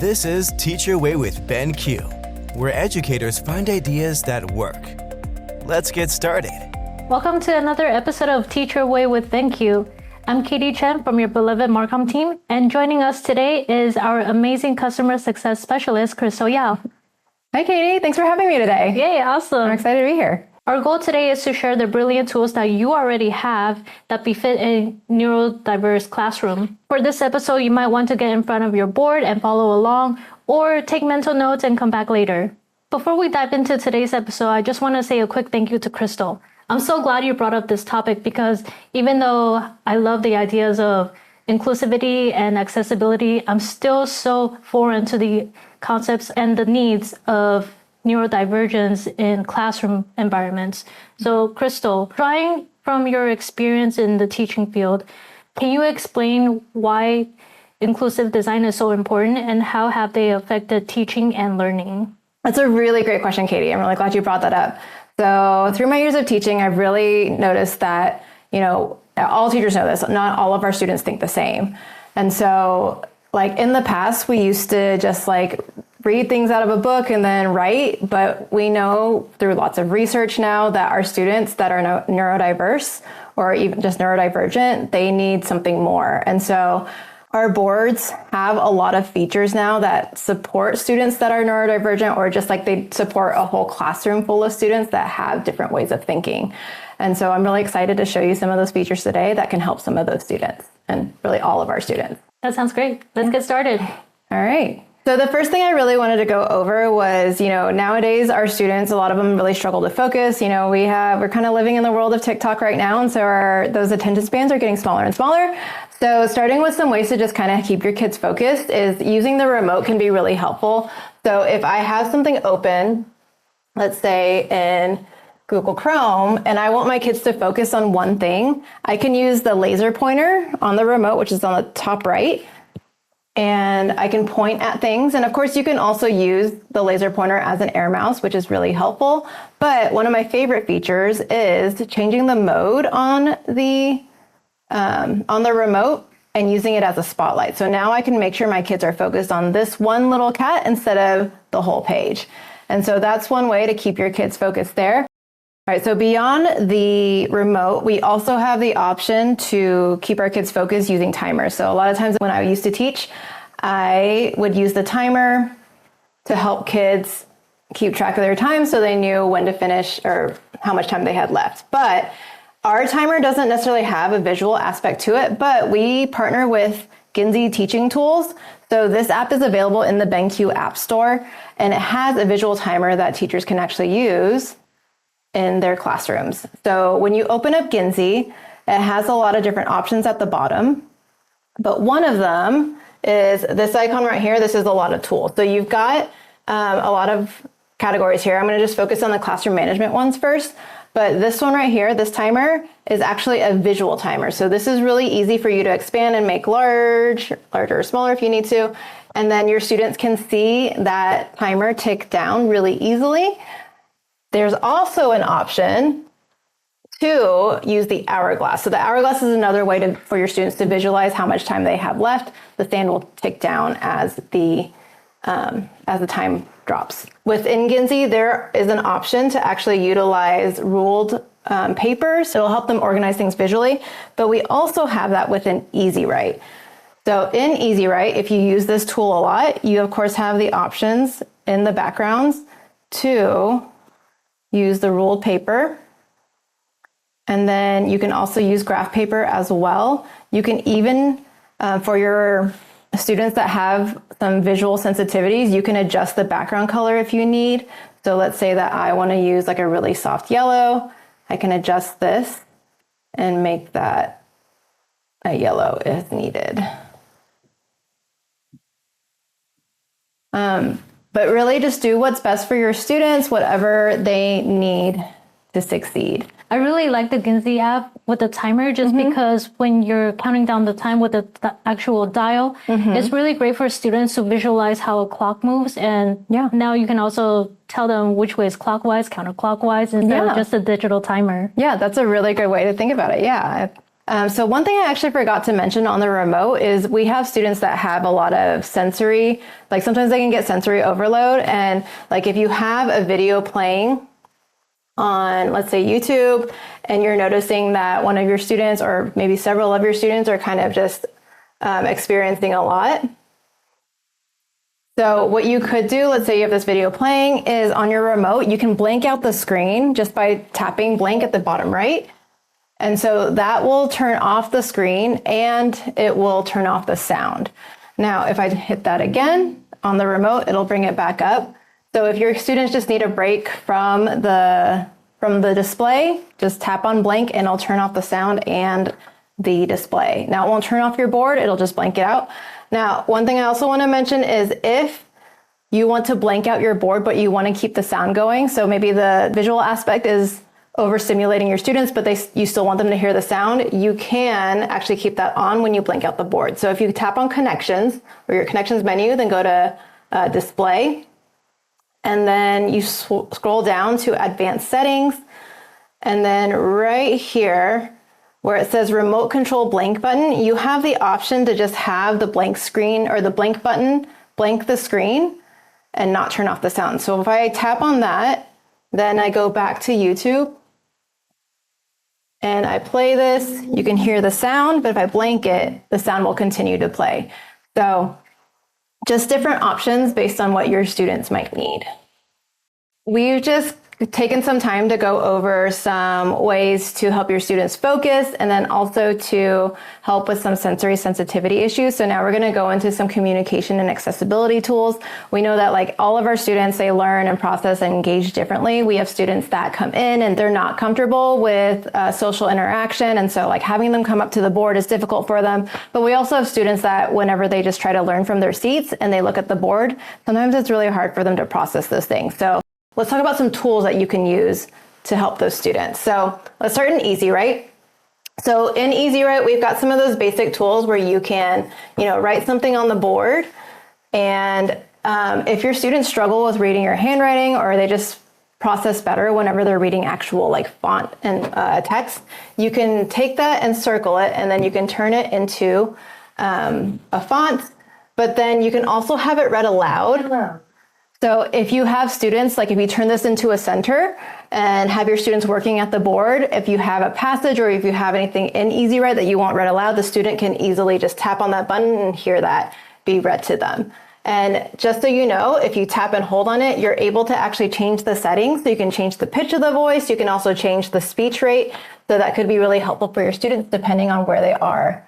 This is Teach Your Way with BenQ, where educators find ideas that work. Let's get started. Welcome to another episode of Teach Your Way with BenQ. I'm Katy Chen from your beloved Marcom team, and joining us today is our amazing customer success specialist, Crystal Yao. Hi, Katy. Thanks for having me today. Yay, awesome. I'm excited to be here. Our goal today is to share the brilliant tools that you already have that befit a neurodiverse classroom. For this episode, you might want to get in front of your board and follow along, or take mental notes and come back later. Before we dive into today's episode, I just want to say a quick thank you to Crystal. I'm so glad you brought up this topic because even though I love the ideas of inclusivity and accessibility, I'm still so foreign to the concepts and the needs of neurodivergence in classroom environments. So, Crystal, drawing from your experience in the teaching field, can you explain why inclusive design is so important and how have they affected teaching and learning? That's a really great question, Katy. I'm really glad you brought that up. So through my years of teaching, I've really noticed that, all teachers know this, not all of our students think the same. And so in the past, we used to just read things out of a book and then write, but we know through lots of research now that our students that are neurodiverse or even just neurodivergent, they need something more. And so our boards have a lot of features now that support students that are neurodivergent, or just they support a whole classroom full of students that have different ways of thinking. And so I'm really excited to show you some of those features today that can help some of those students and really all of our students. That sounds great. Let's get started. All right. So the first thing I really wanted to go over was, nowadays our students, a lot of them really struggle to focus. We're kind of living in the world of TikTok right now. And so those attention spans are getting smaller and smaller. So starting with some ways to just kind of keep your kids focused is using the remote can be really helpful. So if I have something open, let's say in Google Chrome, and I want my kids to focus on one thing, I can use the laser pointer on the remote, which is on the top right. And I can point at things. And of course, you can also use the laser pointer as an air mouse, which is really helpful. But one of my favorite features is changing the mode on the remote and using it as a spotlight. So now I can make sure my kids are focused on this one little cat instead of the whole page. And so that's one way to keep your kids focused there. All right, so beyond the remote, we also have the option to keep our kids focused using timers. So a lot of times when I used to teach, I would use the timer to help kids keep track of their time so they knew when to finish or how much time they had left. But our timer doesn't necessarily have a visual aspect to it, but we partner with Ginzy teaching tools. So this app is available in the BenQ App Store, and it has a visual timer that teachers can actually use in their classrooms. So when you open up Ginzy, it has a lot of different options at the bottom, but one of them is this icon right here. This is a lot of tools. So you've got a lot of categories here. I'm going to just focus on the classroom management ones first, but this one right here, this timer, is actually a visual timer. So this is really easy for you to expand and make larger or smaller if you need to. And then your students can see that timer tick down really easily. There's also an option to use the hourglass. So the hourglass is another way for your students to visualize how much time they have left. The sand will tick down as the time drops. Within Ginzy, there is an option to actually utilize ruled papers. It'll help them organize things visually, but we also have that within Easy Write. So in Easy Write, if you use this tool a lot, you of course have the options in the backgrounds to use the ruled paper. And then you can also use graph paper as well. You can even, for your students that have some visual sensitivities, you can adjust the background color if you need. So let's say that I want to use a really soft yellow. I can adjust this and make that a yellow if needed. But really just do what's best for your students, whatever they need to succeed. I really like the Ginzy app with the timer just because when you're counting down the time with the actual dial, it's really great for students to visualize how a clock moves. And now you can also tell them which way is clockwise, counterclockwise, instead of just a digital timer. Yeah, that's a really good way to think about it. Yeah, So one thing I actually forgot to mention on the remote is we have students that have a lot of sensory, like sometimes they can get sensory overload. And like if you have a video playing on, let's say, YouTube, and you're noticing that one of your students or maybe several of your students are kind of just experiencing a lot. So what you could do, let's say you have this video playing, is on your remote, you can blank out the screen just by tapping blank at the bottom right. And so that will turn off the screen and it will turn off the sound. Now, if I hit that again on the remote, it'll bring it back up. So if your students just need a break from the display, just tap on blank and it'll turn off the sound and the display. Now, it won't turn off your board, it'll just blank it out. Now, one thing I also want to mention is if you want to blank out your board, but you want to keep the sound going, so maybe the visual aspect is overstimulating your students, but you still want them to hear the sound, you can actually keep that on when you blank out the board. So if you tap on connections or your connections menu, then go to display, and then you scroll down to advanced settings, and then right here where it says remote control blank button, you have the option to just have the blank screen or the blank button blank the screen and not turn off the sound. So if I tap on that, then I go back to YouTube and I play this, you can hear the sound, but if I blank it, the sound will continue to play. So just different options based on what your students might need. We've just taken some time to go over some ways to help your students focus and then also to help with some sensory sensitivity issues. So now we're going to go into some communication and accessibility tools. We know that like all of our students, they learn and process and engage differently. We have students that come in and they're not comfortable with social interaction. And so like having them come up to the board is difficult for them. But we also have students that whenever they just try to learn from their seats and they look at the board, sometimes it's really hard for them to process those things. So let's talk about some tools that you can use to help those students. So let's start in Easy Write. So in Easy Write, we've got some of those basic tools where you can, write something on the board. And if your students struggle with reading your handwriting or they just process better whenever they're reading actual like font and text, you can take that and circle it, and then you can turn it into a font, but then you can also have it read aloud. So if you have students, like if you turn this into a center and have your students working at the board, if you have a passage or if you have anything in Easy Write that you want read aloud, the student can easily just tap on that button and hear that be read to them. And just so you know, if you tap and hold on it, you're able to actually change the settings. So you can change the pitch of the voice. You can also change the speech rate. So that could be really helpful for your students depending on where they are.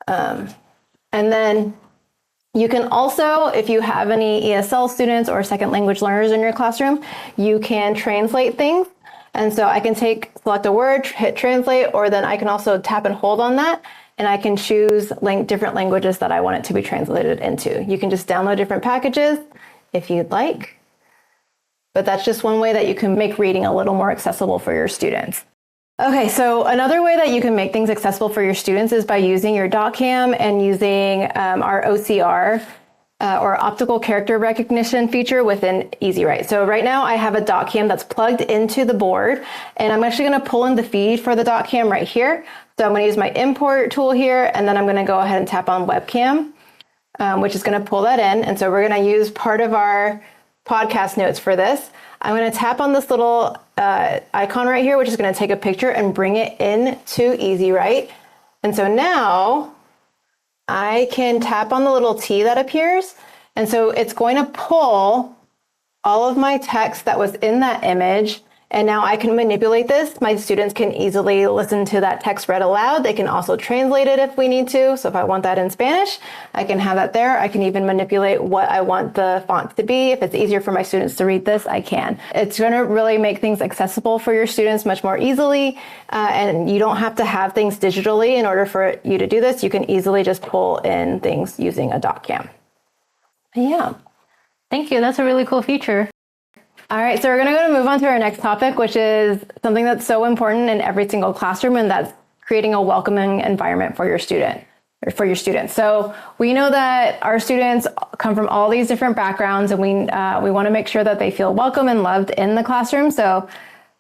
And then you can also, if you have any ESL students or second language learners in your classroom, you can translate things. And so I can select a word, hit translate, or then I can also tap and hold on that, and I can choose different languages that I want it to be translated into. You can just download different packages if you'd like, but that's just one way that you can make reading a little more accessible for your students. Okay, so another way that you can make things accessible for your students is by using your dot cam and using our OCR or optical character recognition feature within Easy Write. So right now I have a dot cam that's plugged into the board, and I'm actually going to pull in the feed for the dot cam right here. So I'm going to use my import tool here, and then I'm going to go ahead and tap on webcam, which is going to pull that in. And so we're going to use part of our podcast notes for this. I'm going to tap on this little icon right here, which is going to take a picture and bring it into Easy Write. And so now I can tap on the little T that appears. And so it's going to pull all of my text that was in that image. And now I can manipulate this. My students can easily listen to that text read aloud. They can also translate it if we need to. So if I want that in Spanish, I can have that there. I can even manipulate what I want the font to be. If it's easier for my students to read this, I can. It's going to really make things accessible for your students much more easily. And you don't have to have things digitally in order for you to do this. You can easily just pull in things using a dot cam. Yeah. Thank you. That's a really cool feature. All right, so we're going to move on to our next topic, which is something that's so important in every single classroom, and that's creating a welcoming environment for your students. So we know that our students come from all these different backgrounds, and we want to make sure that they feel welcome and loved in the classroom. So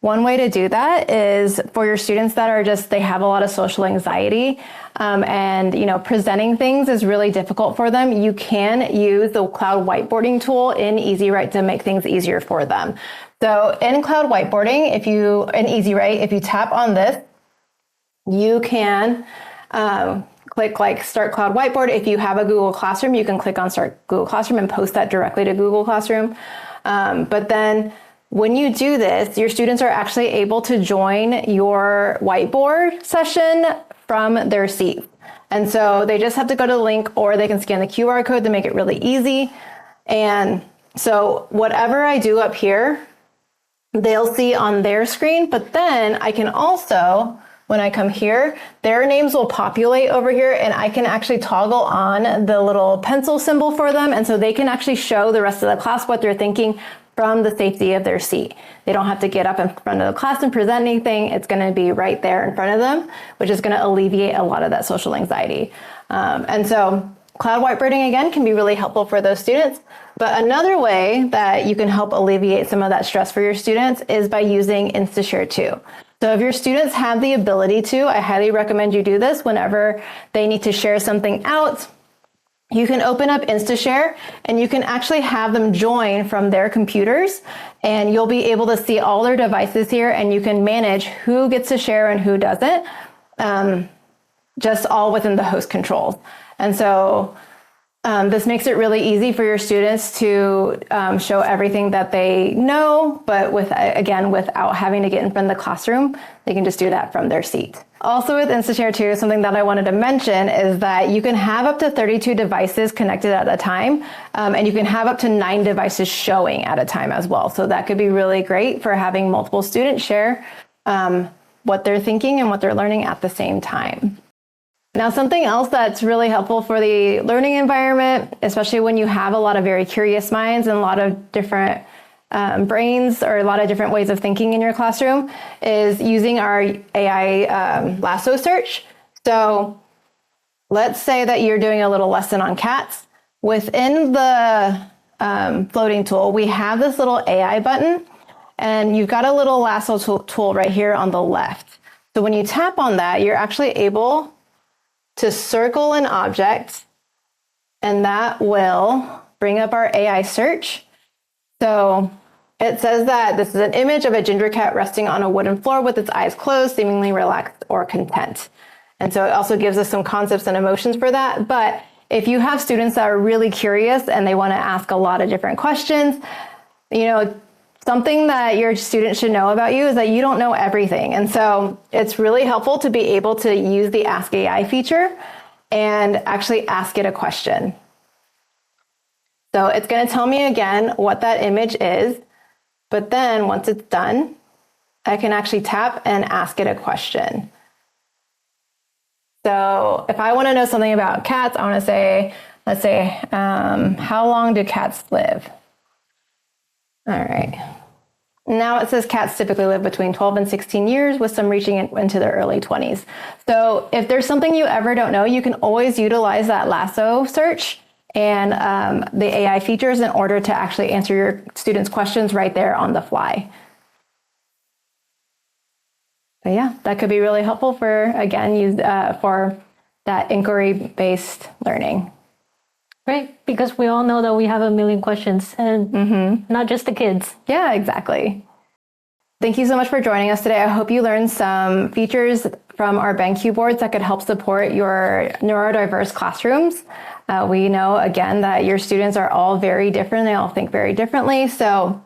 One way to do that is for your students that are they have a lot of social anxiety, and presenting things is really difficult for them. You can use the cloud whiteboarding tool in EasyWrite to make things easier for them. So in cloud whiteboarding, in EasyWrite, if you tap on this, you can click like Start Cloud Whiteboard. If you have a Google Classroom, you can click on Start Google Classroom and post that directly to Google Classroom. But then when you do this, your students are actually able to join your whiteboard session from their seat. And so they just have to go to the link, or they can scan the QR code to make it really easy. And so whatever I do up here, they'll see on their screen, but then I can also, when I come here, their names will populate over here, and I can actually toggle on the little pencil symbol for them. And so they can actually show the rest of the class what they're thinking from the safety of their seat. They don't have to get up in front of the class and present anything. It's going to be right there in front of them, which is going to alleviate a lot of that social anxiety. And so cloud whiteboarding, again, can be really helpful for those students. But another way that you can help alleviate some of that stress for your students is by using InstaShare too. So if your students have the ability to, I highly recommend you do this whenever they need to share something out. You can open up InstaShare and you can actually have them join from their computers, and you'll be able to see all their devices here, and you can manage who gets to share and who doesn't, just all within the host controls. And so this makes it really easy for your students to show everything that they know, but without having to get in front of the classroom, they can just do that from their seat. Also with InstaShare too, something that I wanted to mention is that you can have up to 32 devices connected at a time, and you can have up to 9 devices showing at a time as well. So that could be really great for having multiple students share what they're thinking and what they're learning at the same time. Now, something else that's really helpful for the learning environment, especially when you have a lot of very curious minds and a lot of different brains or a lot of different ways of thinking in your classroom, is using our AI lasso search. So let's say that you're doing a little lesson on cats. Within the floating tool, we have this little AI button, and you've got a little lasso tool right here on the left. So when you tap on that, you're actually able to circle an object, and that will bring up our AI search. So it says that this is an image of a ginger cat resting on a wooden floor with its eyes closed, seemingly relaxed or content. And so it also gives us some concepts and emotions for that. But if you have students that are really curious and they want to ask a lot of different questions, something that your students should know about you is that you don't know everything. And so it's really helpful to be able to use the Ask AI feature and actually ask it a question. So it's going to tell me again what that image is, but then once it's done, I can actually tap and ask it a question. So if I want to know something about cats, I want to say, let's say, how long do cats live? All right. Now it says cats typically live between 12 and 16 years, with some reaching into their early 20s. So if there's something you ever don't know, you can always utilize that lasso search and the AI features in order to actually answer your students' questions right there on the fly. But yeah, that could be really helpful for, again, for that inquiry-based learning. Right, because we all know that we have a million questions, and not just the kids. Yeah, exactly. Thank you so much for joining us today. I hope you learned some features from our BenQ boards that could help support your neurodiverse classrooms. We know, again, that your students are all very different. They all think very differently. So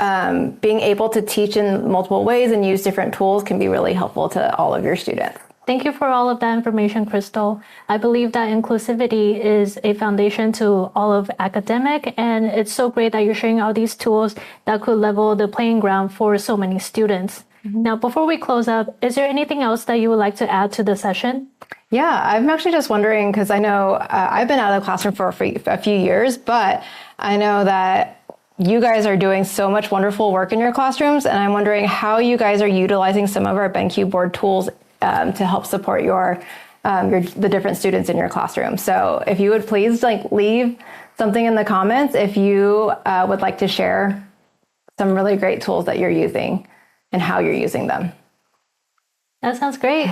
being able to teach in multiple ways and use different tools can be really helpful to all of your students. Thank you for all of that information, Crystal. I believe that inclusivity is a foundation to all of academic, and it's so great that you're sharing all these tools that could level the playing ground for so many students. Now, before we close up, is there anything else that you would like to add to the session? Yeah, I'm actually just wondering, because I know I've been out of the classroom for a few years, but I know that you guys are doing so much wonderful work in your classrooms, and I'm wondering how you guys are utilizing some of our BenQ board tools to help support the different students in your classroom. So if you would please leave something in the comments if you would like to share some really great tools that you're using. and how you're using them. That sounds great.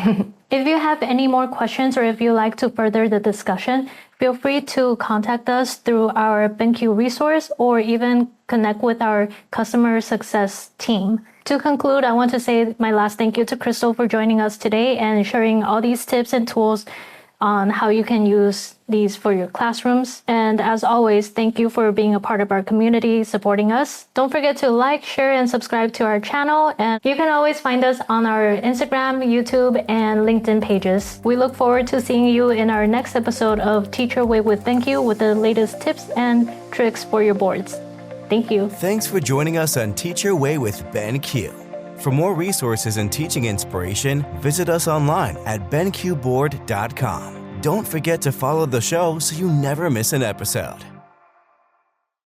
If you have any more questions or if you'd like to further the discussion, feel free to contact us through our BenQ resource or even connect with our customer success team. To conclude, I want to say my last thank you to Crystal for joining us today and sharing all these tips and tools on how you can use these for your classrooms. And as always, thank you for being a part of our community, supporting us. Don't forget to like, share, and subscribe to our channel. And you can always find us on our Instagram, YouTube, and LinkedIn pages. We look forward to seeing you in our next episode of Teach Your Way with BenQ with the latest tips and tricks for your boards. Thank you. Thanks for joining us on Teach Your Way with BenQ. For more resources and teaching inspiration, visit us online at benqboard.com. Don't forget to follow the show so you never miss an episode.